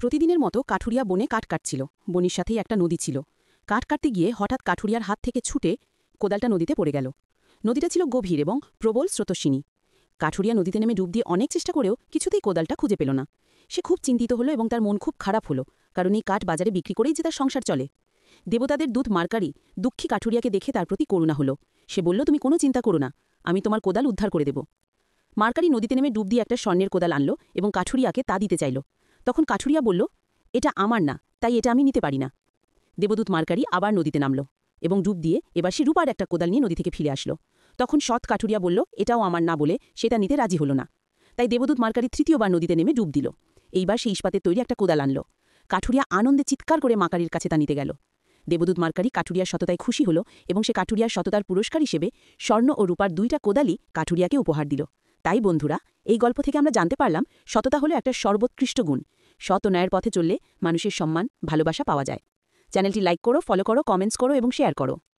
প্রতিদিনের মতো কাঠুরিয়া বনে কাঠ কাটছিল। বনির সাথেই একটা নদী ছিল। কাঠ কাটতে গিয়ে হঠাৎ কাঠুরিয়ার হাত থেকে ছুটে কোদালটা নদীতে পড়ে গেল। নদীটা ছিল গভীর এবং প্রবল স্রোতস্বিনী। কাঠুরিয়া নদীতে নেমে ডুব দিয়ে অনেক চেষ্টা করেও কিছুতেই কোদালটা খুঁজে পেল না। সে খুব চিন্তিত হলো এবং তার মন খুব খারাপ হলো, কারণ এই কাঠ বাজারে বিক্রি করেই যে তার সংসার চলে। দেবতাদের দূত মার্কারি দুঃখী কাঠুরিয়াকে দেখে তার প্রতি করুণা হলো। সে বলল, তুমি কোনো চিন্তা করো না, আমি তোমার কোদাল উদ্ধার করে দেব। মার্কারি নদীতে নেমে ডুব দিয়ে একটা স্বর্ণের কোদাল আনলো এবং কাঠুরিয়াকে তা দিতে চাইল। তখন কাঠুরিয়া বলল, এটা আমার না, তাই এটা আমি নিতে পারি না। দেবদূত মার্কারি আবার নদীতে নামল এবং ডুব দিয়ে এবার সে রূপার একটা কোদাল নিয়ে নদী থেকে ফিরে আসলো। তখন সৎ কাঠুরিয়া বলল, এটাও আমার না বলে সেটা নিতে রাজি হলো না। তাই দেবদূত মার্কারি তৃতীয়বার নদীতে নেমে ডুব দিল। এইবার সে ইস্পাতের তৈরি একটা কোদাল আনল। কাঠুরিয়া আনন্দে চিৎকার করে মার্কারির কাছে তা নিতে গেল। দেবদূত মার্কারি কাঠুরিয়ার সততায় খুশি হল এবং সে কাঠুরিয়ার সততার পুরস্কার হিসেবে স্বর্ণ ও রূপার 2টা কোদালই কাঠুরিয়াকে উপহার দিল। তাই বন্ধুরা, এই গল্প থেকে আমরা জানতে পারলাম সততা হলো একটা সর্বোৎকৃষ্ট গুণ। সৎ ও ন্যায়ের পথে চললে মানুষের সম্মান, ভালোবাসা পাওয়া যায়। চ্যানেলটি লাইক করো, ফলো করো, কমেন্টস করো এবং শেয়ার করো।